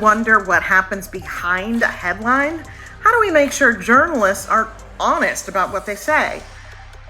wonder what happens behind a headline? How do we make sure journalists are honest about what they say?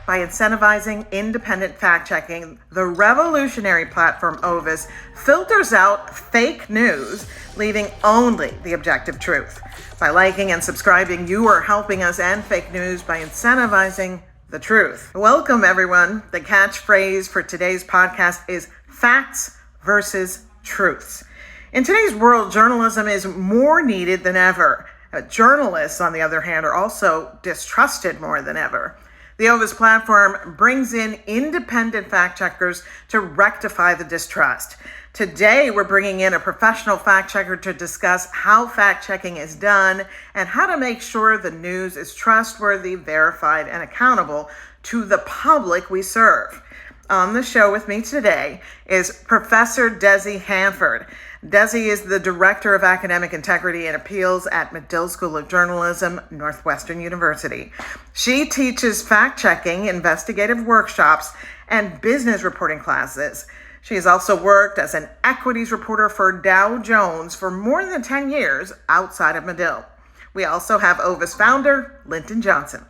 By incentivizing independent fact-checking, the revolutionary platform OVIS filters out fake news, leaving only the objective truth. By liking and subscribing, you are helping us end fake news by incentivizing the truth. Welcome, everyone. The catchphrase for today's podcast is facts versus truths. In today's world, journalism is more needed than ever. Journalists, on the other hand, are also distrusted more than ever. The OVIS platform brings in independent fact checkers to rectify the distrust. Today, we're bringing in a professional fact checker to discuss how fact checking is done and how to make sure the news is trustworthy, verified, and accountable to the public we serve. On the show with me today is Professor Desi Hanford. Desi is the Director of Academic Integrity and Appeals at Medill School of Journalism, Northwestern University. She teaches fact-checking, investigative workshops, and business reporting classes. She has also worked as an equities reporter for Dow Jones for more than 10 years outside of Medill. We also have OVIS founder, Linton Johnson.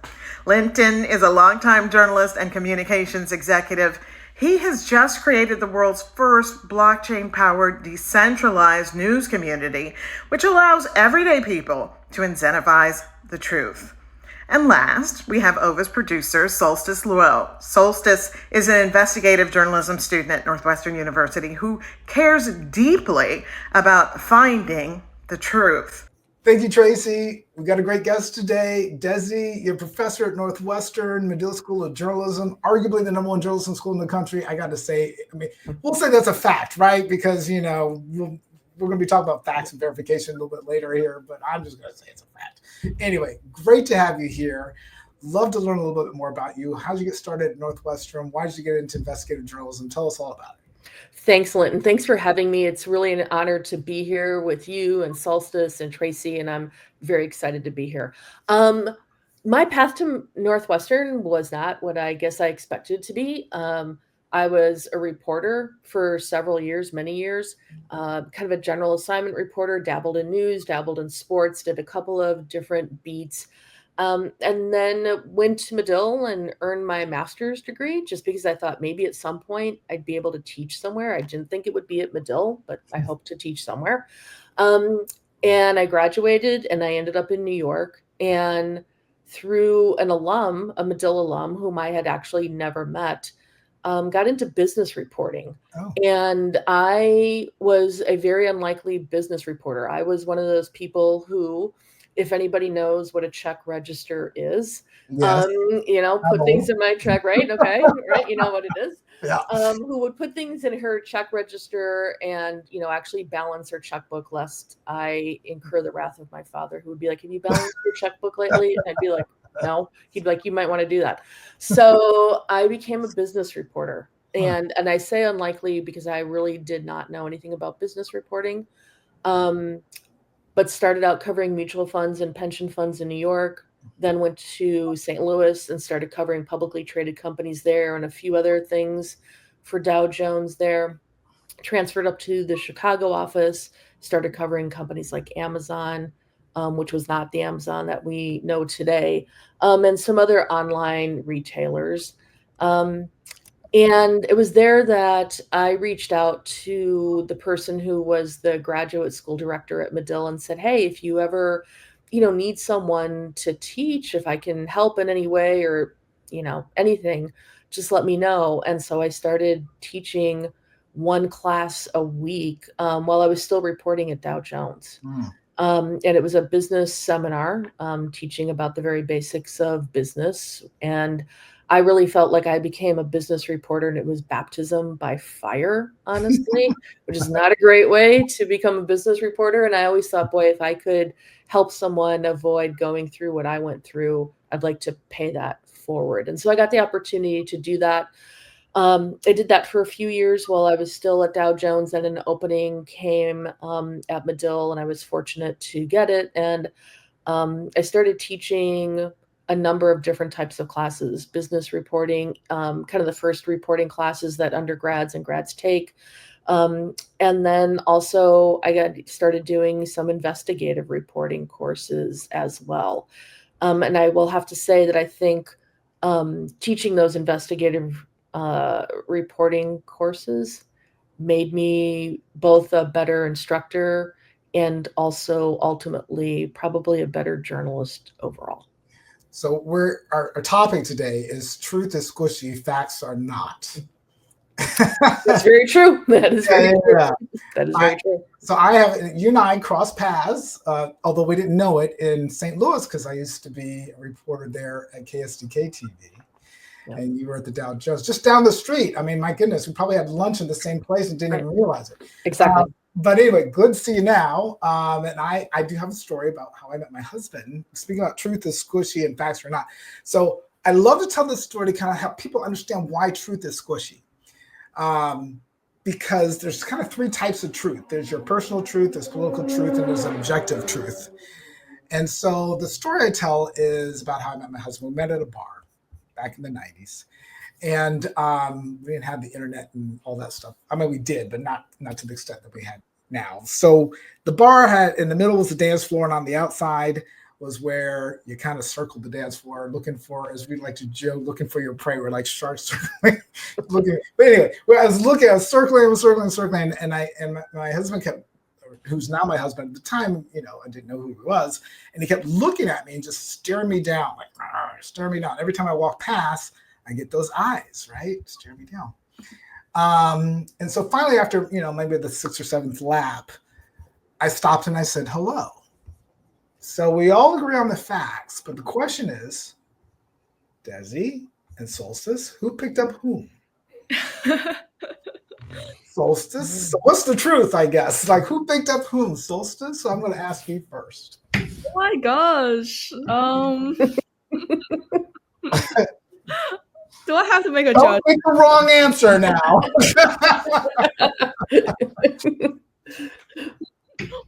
Linton is a longtime journalist and communications executive. He has just created the world's first blockchain-powered decentralized news community, which allows everyday people to incentivize the truth. And last, we have OVIS producer Solstice Luo. Solstice is an investigative journalism student at Northwestern University who cares deeply about finding the truth. Thank you, Traci. We got a great guest today. Desi, you're a professor at Northwestern, Medill School of Journalism, arguably the #1 journalism school in the country. I got to say, we'll say that's a fact, right? Because, we're going to be talking about facts and verification a little bit later here, but I'm just going to say it's a fact. Anyway, great to have you here. Love to learn a little bit more about you. How did you get started at Northwestern? Why did you get into investigative journalism? Tell us all about it. Thanks, Linton. Thanks for having me. It's really an honor to be here with you and Solstice and Traci, and I'm very excited to be here. My path to Northwestern was not what I guess I expected it to be. I was a reporter for several years, many years, kind of a general assignment reporter, dabbled in news, dabbled in sports, did a couple of different beats. And then went to Medill and earned my master's degree just because I thought maybe at some point I'd be able to teach somewhere. I didn't think it would be at Medill, but I hope to teach somewhere. And I graduated and I ended up in New York, and through an alum, a Medill alum whom I had actually never met, got into business reporting. Oh. And I was a very unlikely business reporter. I was one of those people who, if anybody knows what a check register is, yes. Put things in my check, right? Okay, right, you know what it is. Yeah. Who would put things in her check register and, actually balance her checkbook lest I incur the wrath of my father, who would be like, "Have you balanced your checkbook lately?" And I'd be like, "No." He'd be like, "You might want to do that." So I became a business reporter. And I say unlikely because I really did not know anything about business reporting. But started out covering mutual funds and pension funds in New York, then went to St. Louis and started covering publicly traded companies there and a few other things for Dow Jones there. Transferred up to the Chicago office, started covering companies like Amazon, which was not the Amazon that we know today, and some other online retailers. And it was there that I reached out to the person who was the graduate school director at Medill and said, "Hey, if you ever, need someone to teach, if I can help in any way or, anything, just let me know." And so I started teaching one class a week while I was still reporting at Dow Jones. And it was a business seminar teaching about the very basics of business. And I really felt like I became a business reporter, and it was baptism by fire, honestly, which is not a great way to become a business reporter. And I always thought, boy, if I could help someone avoid going through what I went through, I'd like to pay that forward. And so I got the opportunity to do that. I did that for a few years while I was still at Dow Jones, and an opening came at Medill, and I was fortunate to get it. And I started teaching a number of different types of classes, business reporting, kind of the first reporting classes that undergrads and grads take, And then also I got started doing some investigative reporting courses as well. And I will have to say that I think teaching those investigative reporting courses made me both a better instructor and also ultimately probably a better journalist overall. So our topic today is truth is squishy, facts are not. That's very true. That is very true. Yeah. That is very true. So you and I crossed paths, although we didn't know it, in St. Louis, because I used to be a reporter there at KSDK TV. Yep. And you were at the Dow Jones, just down the street. I mean, my goodness, we probably had lunch in the same place and didn't even realize it. Exactly. But anyway, good to see you now. And I do have a story about how I met my husband. Speaking about truth is squishy and facts are not. So I love to tell this story to kind of help people understand why truth is squishy. Because there's kind of three types of truth. There's your personal truth, there's political truth, and there's objective truth. And so the story I tell is about how I met my husband. We met at a bar back in the 90s. And we didn't have the internet and all that stuff. I mean, we did, but not to the extent that we had now. So the bar had, in the middle was the dance floor, and on the outside was where you kind of circled the dance floor looking for, as we like to joke, looking for your prey. We're like sharks circling, looking. But anyway, I was circling, and my husband kept, who's now my husband at the time, I didn't know who he was, and he kept looking at me and just staring me down, like staring me down. Every time I walk past, I get those eyes, right, staring me down. And so finally, after maybe the 6th or 7th lap, I stopped and I said hello. So we all agree on the facts, but the question is, Desi and Solstice, who picked up whom? Solstice. So what's the truth, I guess? Like, who picked up whom? Solstice? So I'm going to ask you first. Oh my gosh. Do I have to make a Don't judge? pick the wrong answer now.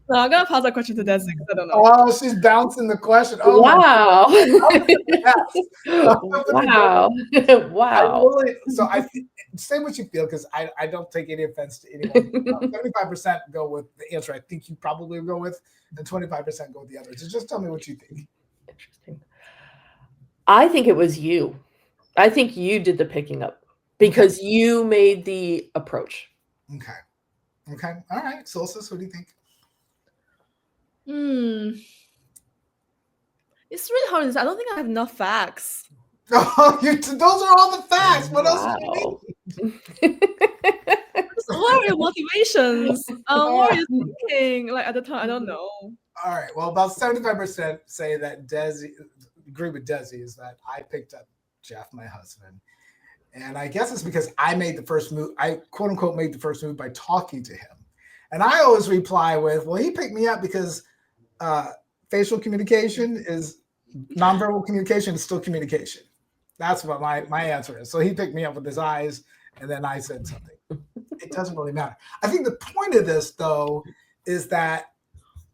No, I'm gonna pause that question to Desi because I don't know. Oh, she's bouncing the question. Oh, wow. Wow. Wow. So say what you feel, because I don't take any offense to anyone. 75% go with the answer I think you probably will go with, and 25% go with the others. So just tell me what you think. Interesting. I think it was you. I think you did the picking up because you made the approach. Okay. All right. Solstice, what do you think? It's really hard to say. I don't think I have enough facts. Oh, those are all the facts. What else do you need? What are your motivations? What are you thinking? Like at the time, I don't know. All right. Well, about 75% say that Desi, agree with Desi, is that I picked up Jeff, my husband. And I guess it's because I made the first move. I quote unquote made the first move by talking to him. And I always reply with, well, he picked me up because facial communication is nonverbal communication is still communication. That's what my answer is. So he picked me up with his eyes, and then I said something. It doesn't really matter. I think the point of this, though, is that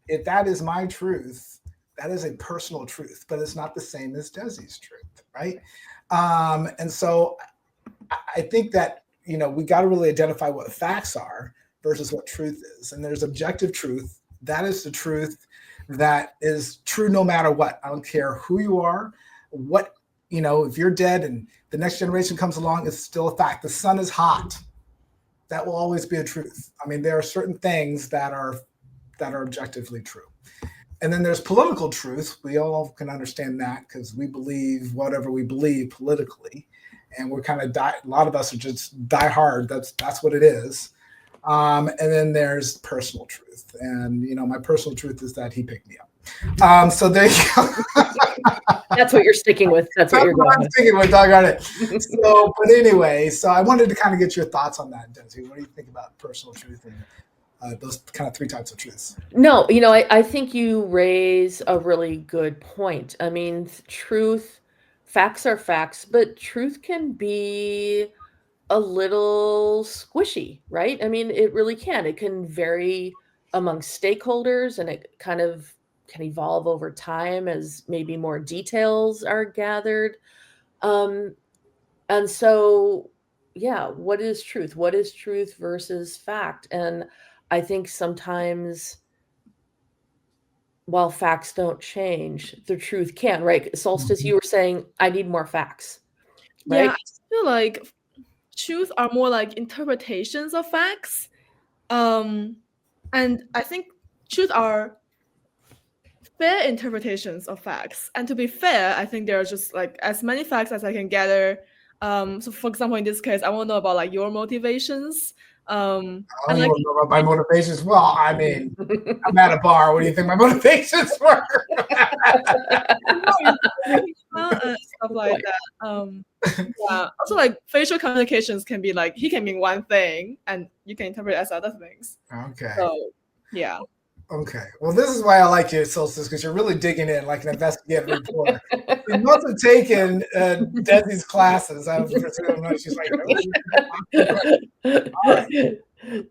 if that is my truth, that is a personal truth, but it's not the same as Desi's truth, right? And so I think that, we got to really identify what facts are versus what truth is. And there's objective truth. That is the truth that is true no matter what. I don't care who you are, what, if you're dead and the next generation comes along, it's still a fact. The sun is hot. That will always be a truth. I mean, there are certain things that are objectively true. And then there's political truth. We all can understand that because we believe whatever we believe politically. And we're kind of a lot of us are just die hard. That's what it is. And then there's personal truth. And, my personal truth is that he picked me up. So there you go. That's what you're sticking with. That's what you're going I'm sticking with, doggone it. So, but anyway, so I wanted to kind of get your thoughts on that, Desi. What do you think about personal truth and those kind of three types of truths? No, I think you raise a really good point. I mean, facts are facts, but truth can be a little squishy, right? I mean, it really can. It can vary among stakeholders, and it kind of can evolve over time as maybe more details are gathered. And so what is truth? What is truth versus fact? And I think sometimes while facts don't change, the truth can, right? Solstice, you were saying, I need more facts, Yeah, right? I just feel like truth are more like interpretations of facts. And I think truth are fair interpretations of facts. And to be fair, I think there are just like as many facts as I can gather. So for example, in this case, I want to know about like your motivations. Oh, And you like want to know about my motivations? Well, I mean, I'm at a bar. What do you think my motivations were? stuff like that. Yeah. Also, like facial communications can be like he can mean one thing, and you can interpret it as other things. Okay. So yeah. Okay. Well, this is why I like you, Solstice, because you're really digging in like an investigative reporter. You must have taken Desi's classes. I was presuming she's like, all right.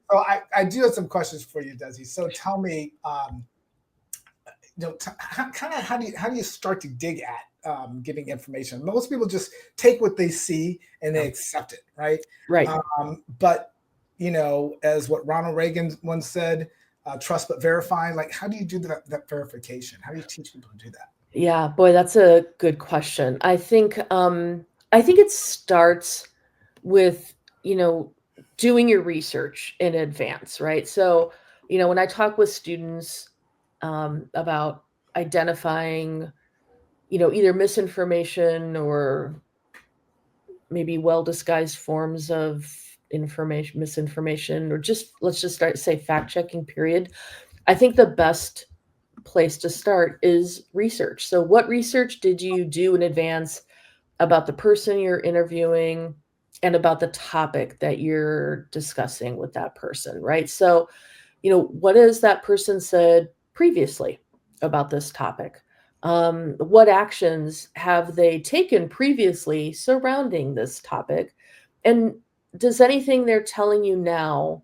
So I do have some questions for you, Desi. So tell me, how do you start to dig at getting information? Most people just take what they see and they accept it, right? Right. But as what Ronald Reagan once said, trust but verify. Like, how do you do that verification? How do you teach people to do that? Yeah, boy, that's a good question. I think it starts with, doing your research in advance, right? So, when I talk with students about identifying, either misinformation or maybe well-disguised forms of misinformation, or let's just say fact-checking period. I think the best place to start is research. So what research did you do in advance about the person you're interviewing and about the topic that you're discussing with that person, right? So, what has that person said previously about this topic? What actions have they taken previously surrounding this topic? And does anything they're telling you now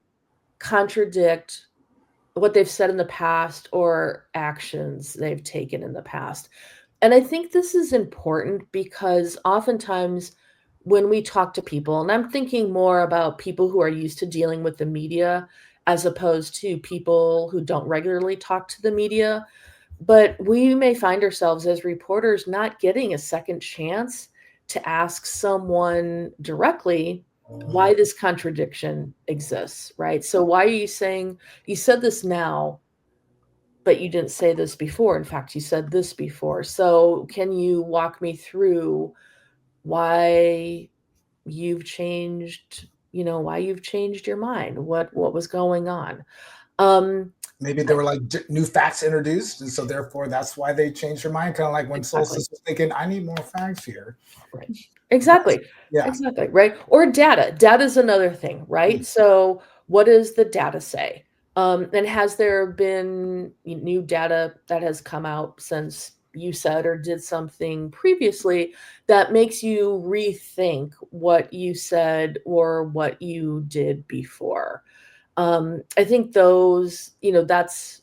contradict what they've said in the past or actions they've taken in the past? And I think this is important because oftentimes when we talk to people, and I'm thinking more about people who are used to dealing with the media as opposed to people who don't regularly talk to the media, but we may find ourselves as reporters not getting a second chance to ask someone directly why this contradiction exists, right? So why are you saying you said this now, but you didn't say this before? In fact, you said this before. So can you walk me through why you've changed, why you've changed your mind? What was going on? Maybe there were like new facts introduced, and so therefore that's why they changed their mind. Kind of like when Solstice was thinking, "I need more facts here." Right. Exactly. Yeah. Exactly. Right. Or data. Data is another thing, right? So what does the data say? And has there been new data that has come out since you said or did something previously that makes you rethink what you said or what you did before? I think those, that's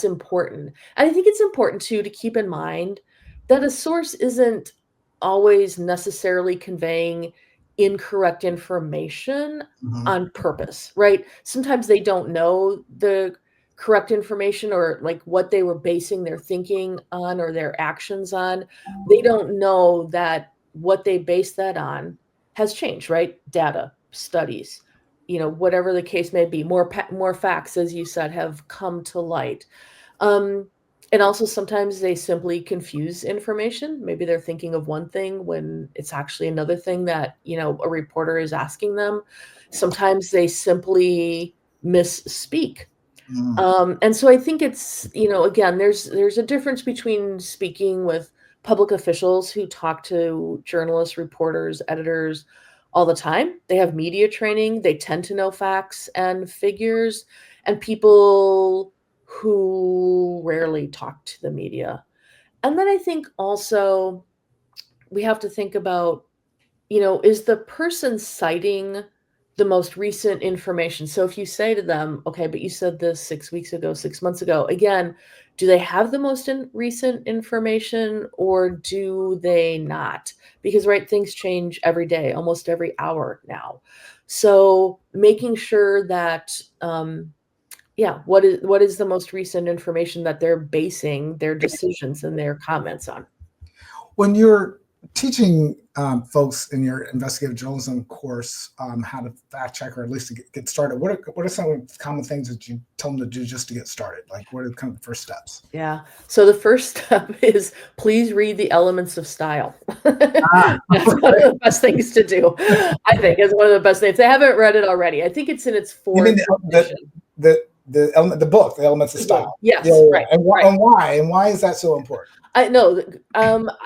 important. And I think it's important too to keep in mind that a source isn't always necessarily conveying incorrect information on purpose, right? Sometimes they don't know the correct information or like what they were basing their thinking on or their actions on. They don't know that what they base that on has changed, right? Data, studies, whatever the case may be, more facts, as you said, have come to light. And also sometimes they simply confuse information. Maybe they're thinking of one thing when it's actually another thing that, a reporter is asking them. Sometimes they simply misspeak. And so I think it's, again, there's a difference between speaking with public officials who talk to journalists, reporters, editors all the time. They have media training. They tend to know facts and figures, and people who rarely talk to the media. And then I think also we have to think about, is the person citing the most recent information. So if you say to them, okay, but you said this 6 weeks ago, 6 months ago, again, do they have the most recent information or do they not? Because, right, things change every day, almost every hour now. So making sure that, what is the most recent information that they're basing their decisions and their comments on? When you're teaching folks in your investigative journalism course how to fact check, or at least to get started, what are some of the common things that you tell them to do just to get started? Like, what are kind of the first steps? Yeah. So the first step is please read the Elements of Style. That's one of the best things to do. I think it's one of the best things. If they haven't read it already, I think it's in its You mean fourth edition. the book, The Elements of Style? Yes, yeah. right. And why is that so important? I know.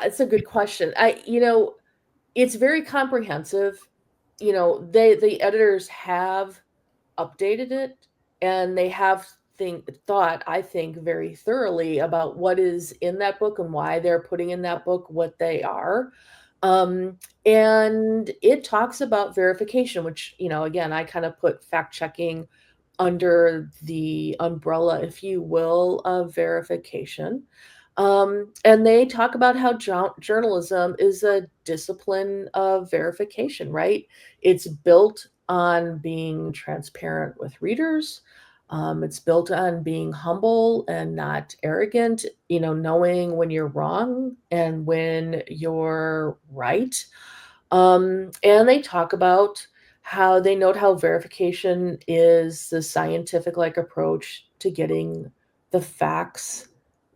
It's a good question. It's very comprehensive. The editors have updated it, and they have thought, I think, very thoroughly about what is in that book and why they're putting in that book what they are. And it talks about verification, which, again, I kind of put fact checking under the umbrella, if you will, of verification. And they talk about how journalism is a discipline of verification, right? It's built on being transparent with readers. It's built on being humble and not arrogant, knowing when you're wrong and when you're right. And they talk about how they note how verification is the scientific-like approach to getting the facts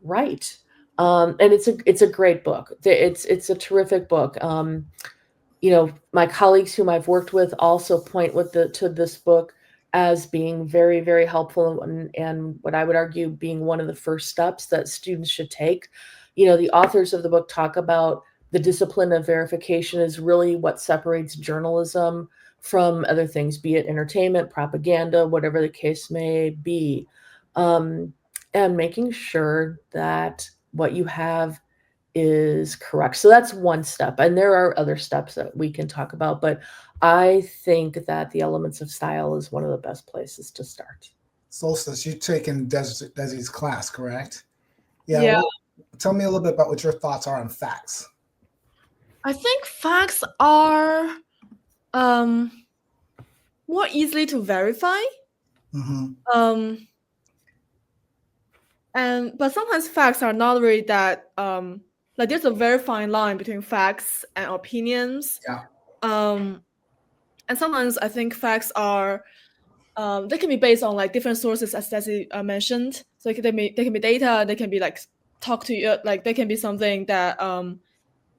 right. And it's a great book. It's a terrific book. My colleagues whom I've worked with also point to this book as being very, very helpful, and what I would argue being one of the first steps that students should take. The authors of the book talk about the discipline of verification is really what separates journalism from other things, be it entertainment, propaganda, whatever the case may be. And making sure that what you have is correct. So that's one step. And there are other steps that we can talk about, but I think that the Elements of Style is one of the best places to start. Solstice, you've taken Desi's class, correct? Yeah. Well, tell me a little bit about what your thoughts are on facts. I think facts are more easily to verify. Mm-hmm. But sometimes facts are not really that like there's a very fine line between facts and opinions. Yeah. And sometimes I think facts are they can be based on like different sources, as Desi mentioned. So they can be data, they can be like talk to you, like they can be something that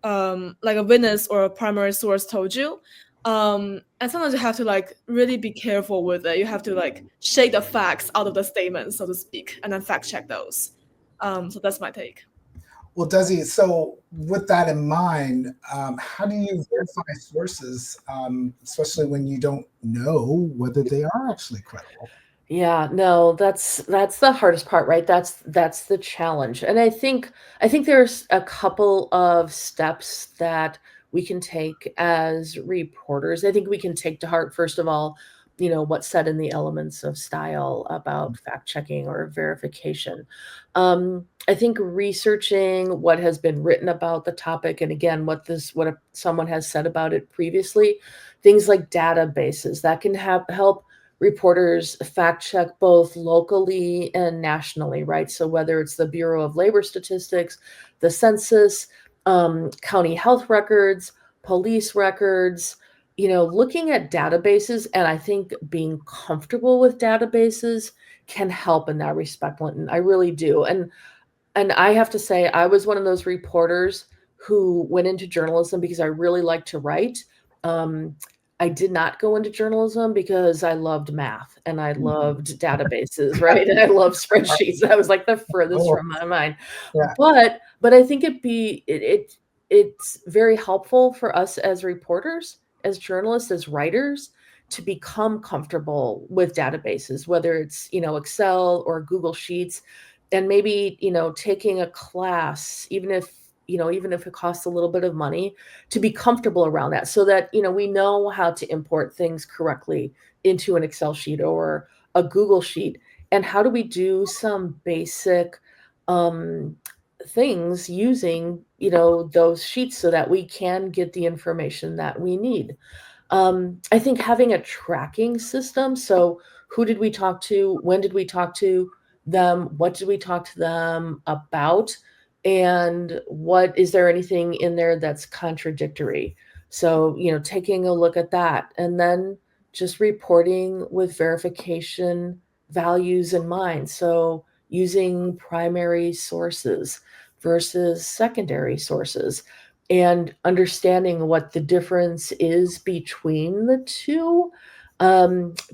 like a witness or a primary source told you. And sometimes you have to like really be careful with it. You have to like shake the facts out of the statement, so to speak, and then fact check those. So that's my take. Well, Desi, so with that in mind, how do you verify sources, especially when you don't know whether they are actually credible? Yeah, no, that's the hardest part, right? That's the challenge. And I think there's a couple of steps that we can take as reporters. I think we can take to heart, first of all, what's said in the Elements of Style about fact checking or verification. I think researching what has been written about the topic, and again, what someone has said about it previously, things like databases that can help reporters fact check both locally and nationally, right? So whether it's the Bureau of Labor Statistics, the census, county health records, police records, looking at databases, and I think being comfortable with databases can help in that respect, Linton. I really do. And I have to say, I was one of those reporters who went into journalism because I really like to write. I did not go into journalism because I loved math and I loved databases, right? And I love spreadsheets. That was like the furthest from my mind. Yeah. But I think it's very helpful for us as reporters, as journalists, as writers, to become comfortable with databases, whether it's, Excel or Google Sheets, and maybe, taking a class, even if even if it costs a little bit of money, to be comfortable around that so that, we know how to import things correctly into an Excel sheet or a Google sheet. And how do we do some basic things using, those sheets so that we can get the information that we need. I think having a tracking system. So who did we talk to? When did we talk to them? What did we talk to them about? And is there anything in there that's contradictory? So, taking a look at that and then just reporting with verification values in mind. So using primary sources versus secondary sources and understanding what the difference is between the two,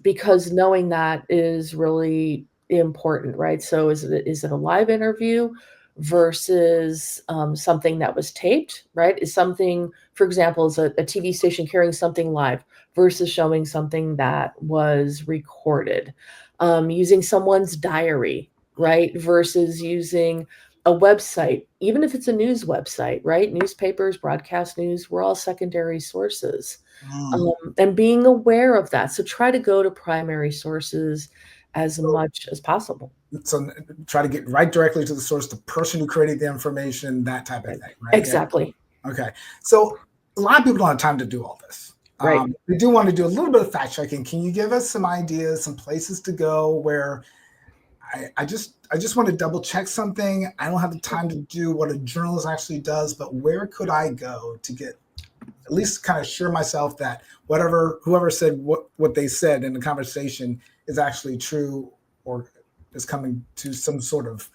because knowing that is really important, right? So is it a live interview versus something that was taped, right? Is something, for example, is a TV station carrying something live versus showing something that was recorded, using someone's diary, right? Versus using a website, even if it's a news website, right? Newspapers, broadcast news, we're all secondary sources. And being aware of that. So try to go to primary sources as much as possible. So try to get right directly to the source, the person who created the information, that type of thing, right? Exactly. Yeah. Okay. So a lot of people don't have time to do all this. Right. We do want to do a little bit of fact checking. Can you give us some ideas, some places to go where I just want to double check something? I don't have the time to do what a journalist actually does, but where could I go to get at least kind of assure myself that whoever said what they said in the conversation is actually true or is coming to some sort of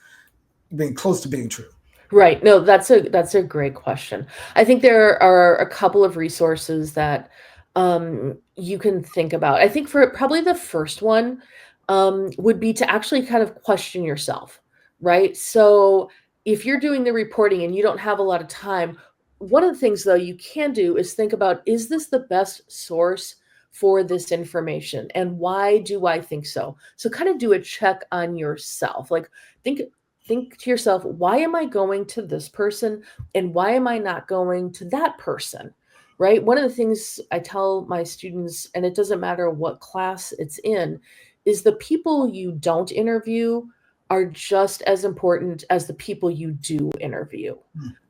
being close to being true? Right. No, that's a great question. I think there are a couple of resources that you can think about. I think for probably the first one would be to actually kind of question yourself, right? So if you're doing the reporting and you don't have a lot of time, one of the things though you can do is think about, is this the best source for this information? And why do I think so? So kind of do a check on yourself. Like think to yourself, why am I going to this person and why am I not going to that person? Right? One of the things I tell my students, and it doesn't matter what class it's in, is the people you don't interview are just as important as the people you do interview.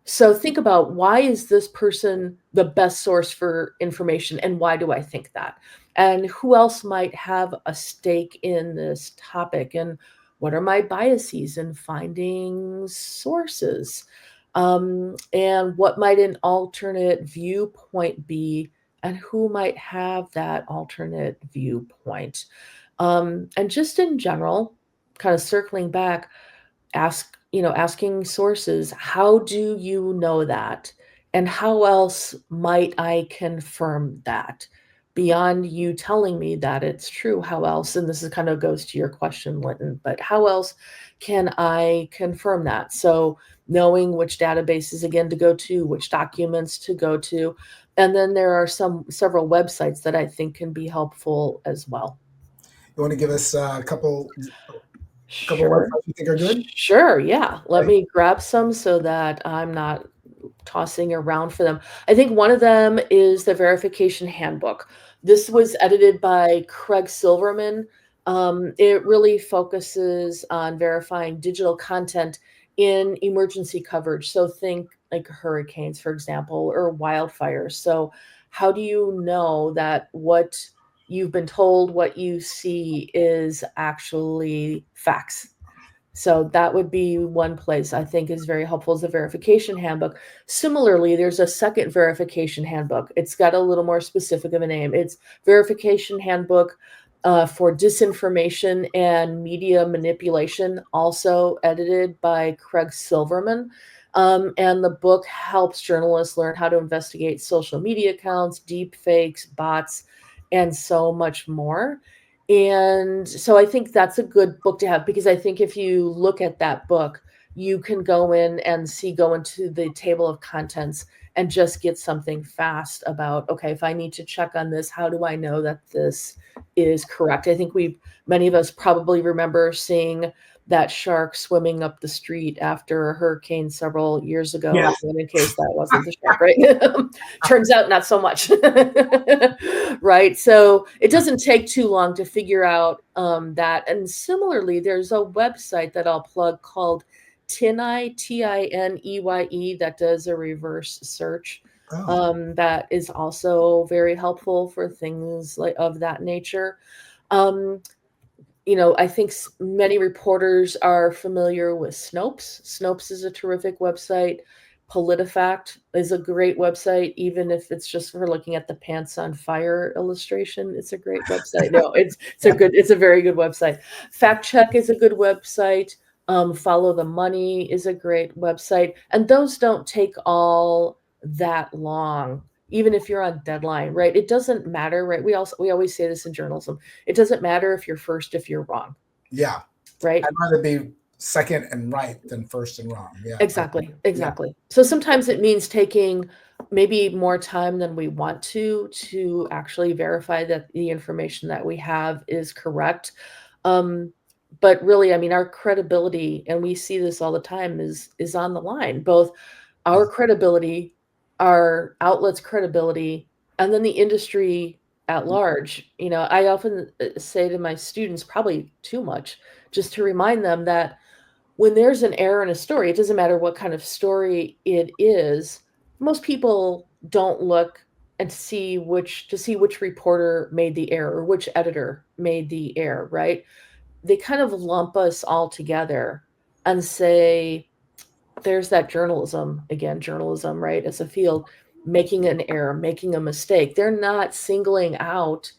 So think about, why is this person the best source for information and why do I think that? And who else might have a stake in this topic? And what are my biases in finding sources? And what might an alternate viewpoint be? And who might have that alternate viewpoint? And just in general, kind of circling back, asking sources, how do you know that? And how else might I confirm that? Beyond you telling me that it's true, how else, and this is kind of goes to your question, Linton, but how else can I confirm that? So knowing which databases again to go to, which documents to go to, and then there are several websites that I think can be helpful as well. You want to give us a couple Sure. websites you think are good? Sure, yeah. Let me grab some so that I'm not tossing around for them. I think one of them is the Verification Handbook. This was edited by Craig Silverman. It really focuses on verifying digital content in emergency coverage. So think like hurricanes, for example, or wildfires. So how do you know that what you've been told, what you see is actually facts? So that would be one place I think is very helpful, is the Verification Handbook. Similarly, there's a second Verification Handbook. It's got a little more specific of a name. It's Verification Handbook for Disinformation and Media Manipulation, also edited by Craig Silverman. And the book helps journalists learn how to investigate social media accounts, deep fakes, bots, and so much more. And so I think that's a good book to have, because I think if you look at that book, you can go into the table of contents and just get something fast about, okay, if I need to check on this, how do I know that this is correct? I think many of us probably remember seeing that shark swimming up the street after a hurricane several years ago. Yeah. In case that wasn't the shark, right? Turns out not so much, right? So it doesn't take too long to figure out that. And similarly, there's a website that I'll plug called Tineye, Tineye, that does a reverse search. That is also very helpful for things like of that nature. I think many reporters are familiar with Snopes. Snopes is a terrific website. PolitiFact is a great website, even if it's just for looking at the pants on fire illustration. It's a great website. No, it's a very good website. Fact Check is a good website. Follow the Money is a great website, and those don't take all that long. Even if you're on deadline, right? It doesn't matter, right? We always say this in journalism. It doesn't matter if you're first, if you're wrong. Yeah. Right. I'd rather be second and right than first and wrong. Yeah. Exactly. So sometimes it means taking maybe more time than we want to actually verify that the information that we have is correct. But really, I mean, our credibility, and we see this all the time, is on the line. Both our credibility, our outlet's credibility, and then the industry at large. I often say to my students, probably too much, just to remind them that when there's an error in a story, it doesn't matter what kind of story it is. Most people don't look and see which reporter made the error or which editor made the error, right? They kind of lump us all together and say, there's that journalism, right, as a field, making an error, making a mistake. They're not singling out,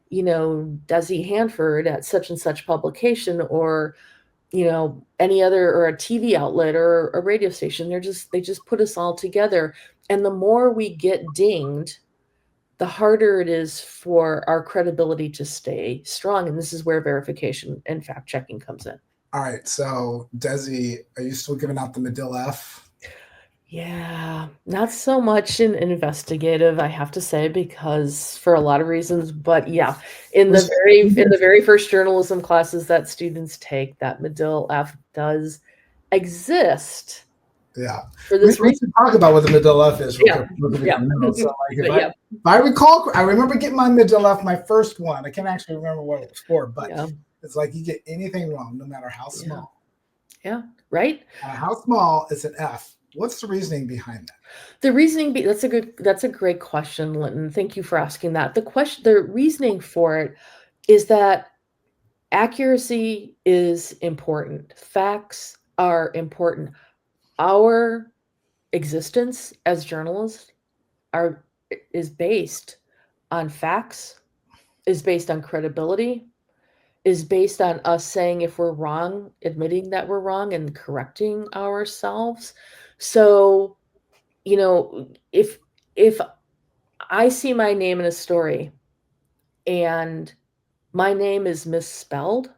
Desi Hanford at such and such publication, or, any other, or a TV outlet or a radio station. They just put us all together. And the more we get dinged, the harder it is for our credibility to stay strong. And this is where verification and fact checking comes in. All right. So, Desi, are you still giving out the Medill F? Yeah, not so much in investigative, I have to say, because for a lot of reasons. But yeah, in the very first journalism classes that students take, that Medill F does exist. Yeah. For this reason. We talk about what the Medill F is. Yeah. So, if I recall, I remember getting my Medill F, my first one. I can't actually remember what it was for, but it's like you get anything wrong, no matter how small. Yeah, right. How small is an F? What's the reasoning behind that? The reasoning, that's a great question, Linton. Thank you for asking that. The reasoning for it is that accuracy is important. Facts are important. Our existence as journalists is based on facts, is based on credibility, is based on us saying if we're wrong, admitting that we're wrong and correcting ourselves. So, if I see my name in a story and my name is misspelled,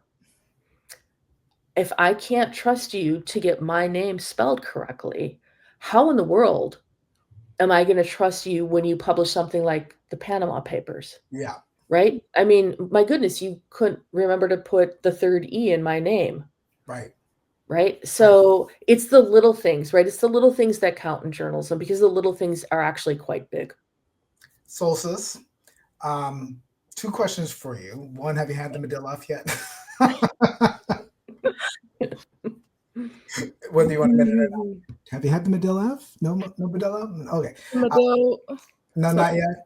if I can't trust you to get my name spelled correctly, how in the world am I going to trust you when you publish something like the Panama Papers? Yeah. Right? I mean, my goodness, you couldn't remember to put the third E in my name. Right? So it's the little things, right? It's the little things that count in journalism, because the little things are actually quite big. Solstice, 2 questions for you. One, have you had the Medill F yet? Whether you want to admit it or not. Have you had the Medill F? No Medill F? Okay. Medill. No, not yet.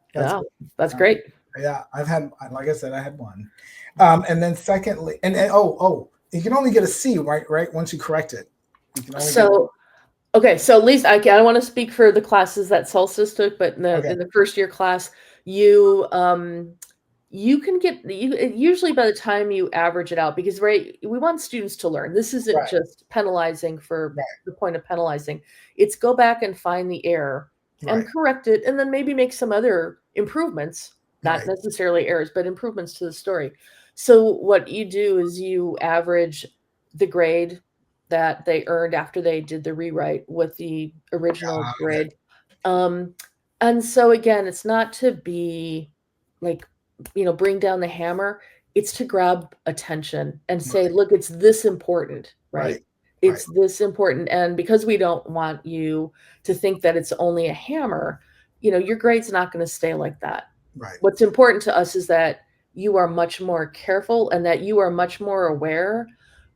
That's great. Yeah, I've had, like I said, I had one. And then secondly, you can only get a C, right? Once you correct it. So at least I don't want to speak for the classes that Solstice took, but in the first year class, you can get, usually by the time you average it out, because we want students to learn. This isn't just penalizing for the point of penalizing. It's go back and find the error and correct it, and then maybe make some other improvements, not necessarily errors, but improvements to the story. So what you do is you average the grade that they earned after they did the rewrite with the original grade. And so again, it's not to be like, bring down the hammer. it's to grab attention and say, look, it's this important, right? It's this important. And because we don't want you to think that it's only a hammer, your grade's not going to stay like that. Right. What's important to us is that you are much more careful and that you are much more aware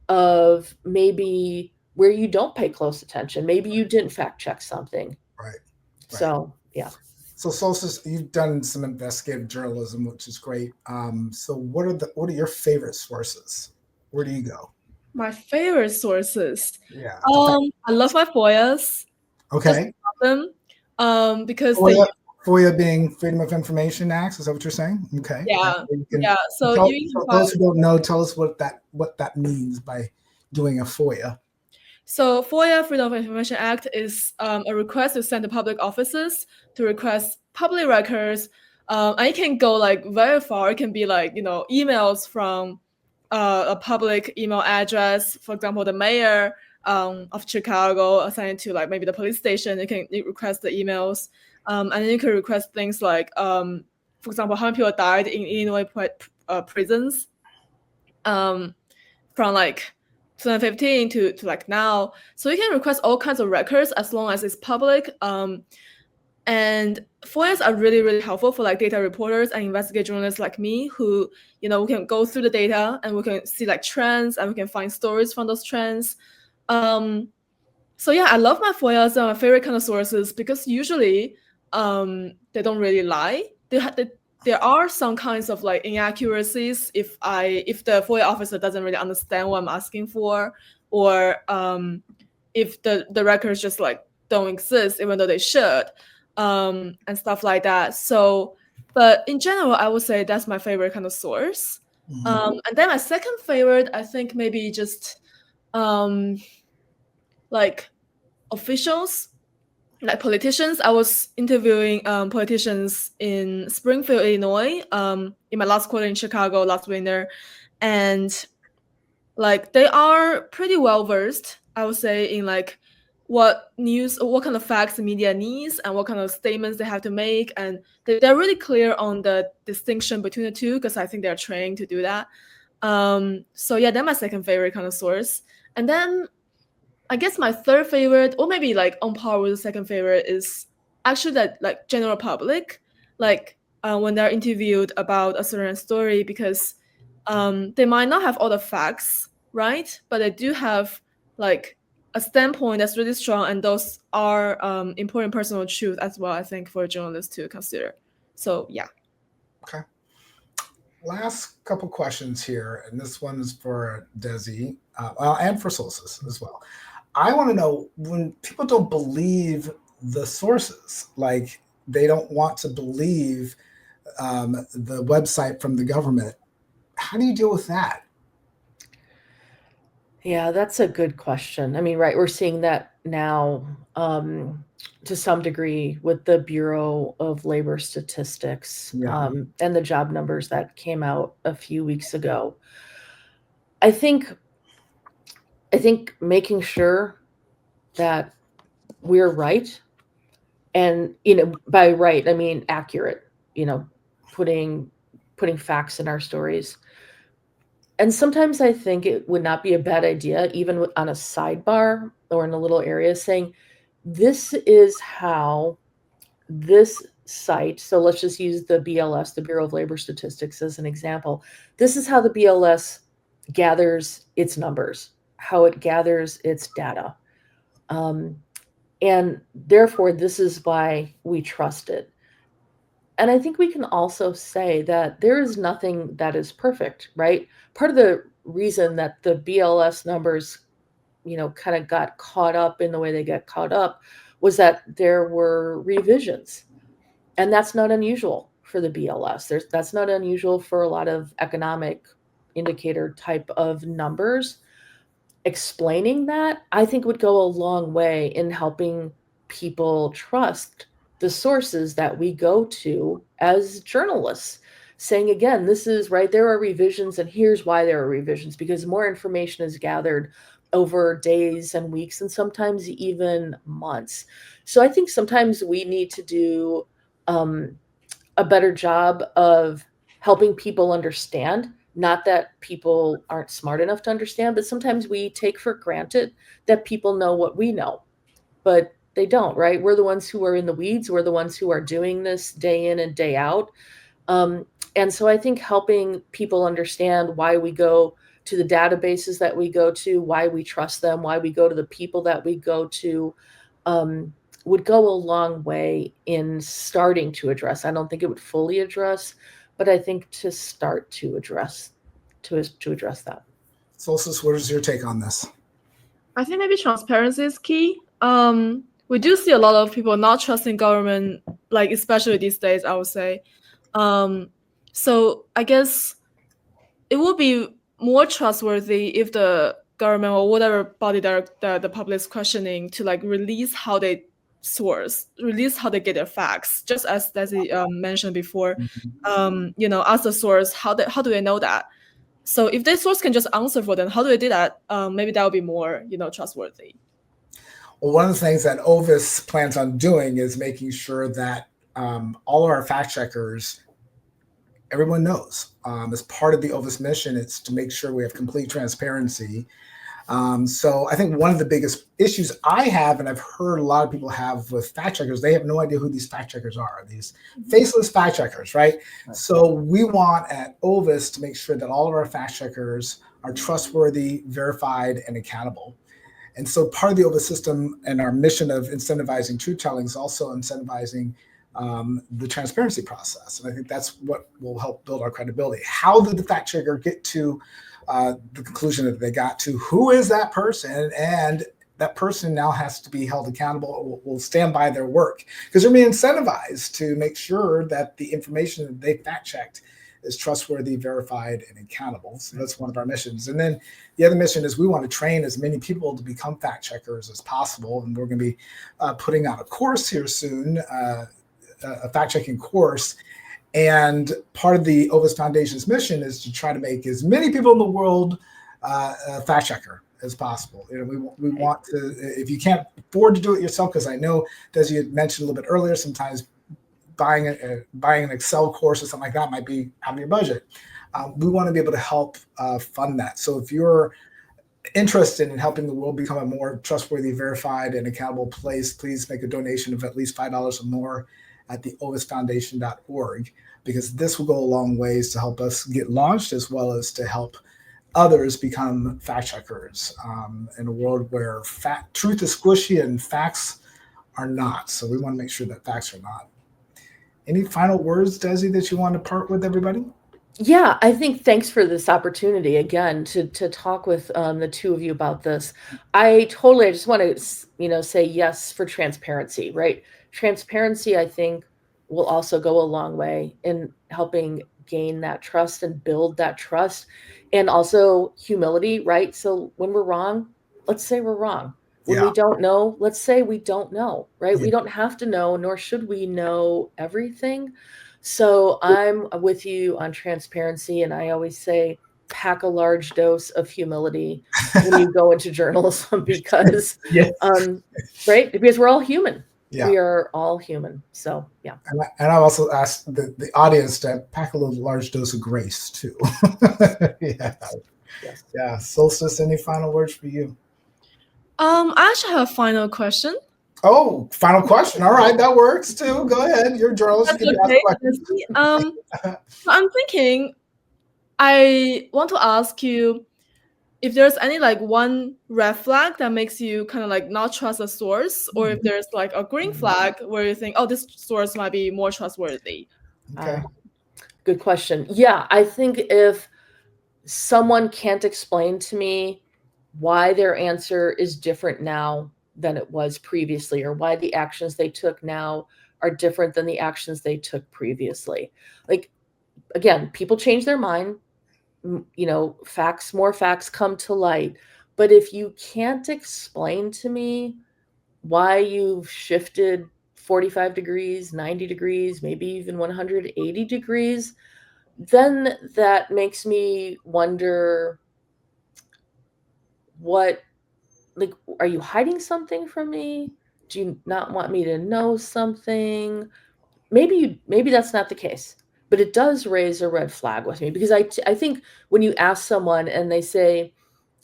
of maybe where you don't pay close attention. Maybe you didn't fact check something. Right. So, yeah. So Solstice, you've done some investigative journalism, which is great. So what are your favorite sources? Where do you go? My favorite sources. Yeah. I love my FOIAs. Okay. Them, because FOIA being Freedom of Information Act. Is that what you're saying? Okay. Yeah. So those who don't know, tell us what that means by doing a FOIA. So FOIA, Freedom of Information Act, is a request to send to public offices to request public records. And it can go like very far. It can be like, emails from a public email address. For example, the mayor of Chicago assigned to like maybe the police station. You can request the emails. And then you can request things like, for example, how many people died in Illinois prisons from like 2015 to like now. So you can request all kinds of records as long as it's public. And FOIAs are really, really helpful for like data reporters and investigative journalists like me who, we can go through the data and we can see like trends and we can find stories from those trends. So yeah, I love my FOIAs. They're my favorite kind of sources because usually they don't really lie. There are some kinds of like inaccuracies if the FOIA officer doesn't really understand what I'm asking for, or if the records just like don't exist even though they should, and stuff like that. So, but in general, I would say that's my favorite kind of source. And then my second favorite, I think maybe just like officials. Like politicians. I was interviewing politicians in Springfield, Illinois, in my last quarter in Chicago last winter, and like they are pretty well versed, I would say, in like what kind of facts the media needs and what kind of statements they have to make, and they're really clear on the distinction between the two because I think they're trained to do that. So yeah, that's my second favorite kind of source, and then I guess my third favorite, or maybe like on par with the second favorite, is actually that like general public, like when they're interviewed about a certain story, because they might not have all the facts, right? But they do have like a standpoint that's really strong, and those are important personal truth as well, I think, for journalists to consider. So yeah. Okay. Last couple questions here, and this one is for Desi, and for Solstice as well. I want to know, when people don't believe the sources, like they don't want to believe the website from the government, how do you deal with that? Yeah, that's a good question. I mean, right, we're seeing that now to some degree with the Bureau of Labor Statistics and the job numbers that came out a few weeks ago. I think making sure that we're right, and by right I mean accurate, putting facts in our stories. And sometimes I think it would not be a bad idea, even on a sidebar or in a little area, saying this is how this site, so let's just use the BLS, the Bureau of Labor Statistics, as an example. This is how the BLS gathers its numbers, how it gathers its data. And therefore, this is why we trust it. And I think we can also say that there is nothing that is perfect, right? Part of the reason that the BLS numbers, kind of got caught up in the way they get caught up was that there were revisions. And that's not unusual for the BLS. That's not unusual for a lot of economic indicator type of numbers. Explaining that, I think, would go a long way in helping people trust the sources that we go to as journalists, saying, again, this is right, there are revisions, and here's why there are revisions, because more information is gathered over days and weeks and sometimes even months. So I think sometimes we need to do a better job of helping people understand Not that people aren't smart enough to understand, but sometimes we take for granted that people know what we know, but they don't, right? We're the ones who are in the weeds. We're the ones who are doing this day in and day out. And so I think helping people understand why we go to the databases that we go to, why we trust them, why we go to the people that we go to, would go a long way in starting to address. I don't think it would fully address, but I think to start to address that. Solstice, what is your take on this? I think maybe transparency is key. We do see a lot of people not trusting government, like especially these days, I would say. So I guess it would be more trustworthy if the government or whatever body that the public is questioning to like release how they source, release how they get their facts. Just as Desi mentioned before, ask the source how do they know that. So if their source can just answer for them, how do they do that? Maybe that would be more, trustworthy. Well, one of the things that OVIS plans on doing is making sure that all of our fact checkers, everyone knows. As part of the OVIS mission, it's to make sure we have complete transparency. So I think one of the biggest issues I have, and I've heard a lot of people have with fact checkers, they have no idea who these fact checkers are, these faceless fact checkers, right? So we want at OVIS to make sure that all of our fact checkers are trustworthy, verified, and accountable. And so part of the OVIS system and our mission of incentivizing truth telling is also incentivizing the transparency process. And I think that's what will help build our credibility. How did the fact checker get to the conclusion that they got to? Who is that person? And that person now has to be held accountable, will stand by their work, because they're being incentivized to make sure that the information that they fact checked is trustworthy, verified, and accountable. So that's one of our missions. And then the other mission is we want to train as many people to become fact checkers as possible. And we're going to be putting out a course here soon, a fact checking course. And part of the OVIS Foundation's mission is to try to make as many people in the world a fact checker as possible. We want to, if you can't afford to do it yourself, because I know, as you had mentioned a little bit earlier, sometimes buying an Excel course or something like that might be out of your budget. We want to be able to help fund that. So if you're interested in helping the world become a more trustworthy, verified, and accountable place, please make a donation of at least $5 or more at the ovisfoundation.org, because this will go a long ways to help us get launched, as well as to help others become fact checkers in a world where truth is squishy and facts are not. So we want to make sure that facts are not. Any final words, Desi, that you want to part with everybody? Yeah, I think thanks for this opportunity again to talk with the two of you about this. I just want to say yes for transparency, right? Transparency, I think, will also go a long way in helping gain that trust and build that trust, and also humility, right? So when we're wrong, let's say we're wrong. When we don't know, let's say we don't know, right? We don't have to know, nor should we know everything. So I'm with you on transparency. And I always say, pack a large dose of humility when you go into journalism, because, right? Because we're all human. We are all human. So, yeah. And I've also asked the audience to pack a little large dose of grace too. Yeah. Solstice, any final words for you? I actually have a final question. Oh, final question. All right, that works too. Go ahead. You're a journalist. You can ask questions. So I'm thinking, I want to ask you if there's any like one red flag that makes you kind of like not trust a source, or if there's like a green flag where you think, oh, this source might be more trustworthy. Okay. Good question. Yeah, I think if someone can't explain to me why their answer is different now than it was previously, or why the actions they took now are different than the actions they took previously. Like, again, people change their mind, more facts come to light. But if you can't explain to me why you've shifted 45 degrees, 90 degrees, maybe even 180 degrees, then that makes me wonder, are you hiding something from me? Do you not want me to know something? Maybe that's not the case. but it does raise a red flag with me, because I think when you ask someone and they say,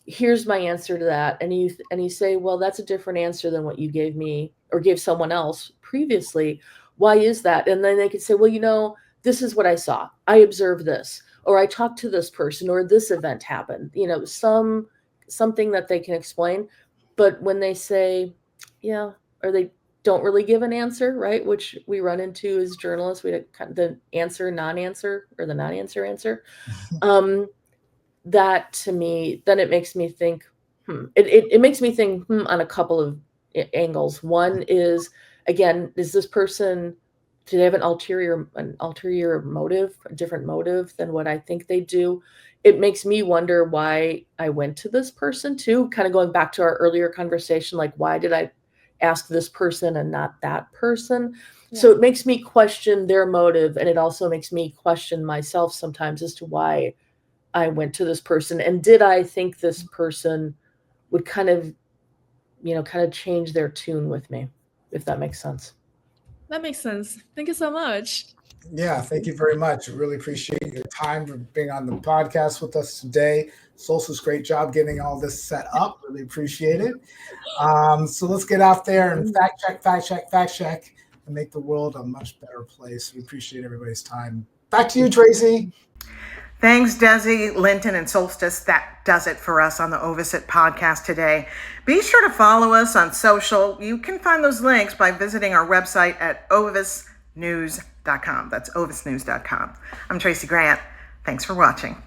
here's my answer to that, and you say, well, that's a different answer than what you gave me or gave someone else previously. Why is that? And then they could say, well, this is what I saw. I observed this, or I talked to this person, or this event happened, something that they can explain. But when they say, yeah, or they don't really give an answer, right? Which we run into as journalists, the answer, non-answer, or the non-answer answer. That to me, then it makes me think, it makes me think on a couple of angles. One is, again, is this person, do they have an ulterior motive, a different motive than what I think they do? It makes me wonder why I went to this person too, kind of going back to our earlier conversation, like, why did I ask this person and not that person? Yeah. So it makes me question their motive, and it also makes me question myself sometimes as to why I went to this person, and did I think this person would kind of change their tune with me, if that makes sense. That makes sense. Thank you so much. Yeah, thank you very much. I really appreciate your time for being on the podcast with us today. Solstice, great job getting all this set up. Really appreciate it. So let's get out there and fact check, and make the world a much better place. We appreciate everybody's time. Back to you, Traci. Thanks, Desi, Linton, and Solstice. That does it for us on the OVIS podcast today. Be sure to follow us on social. You can find those links by visiting our website at ovisnews.com. That's ovisnews.com. I'm Traci Grant. Thanks for watching.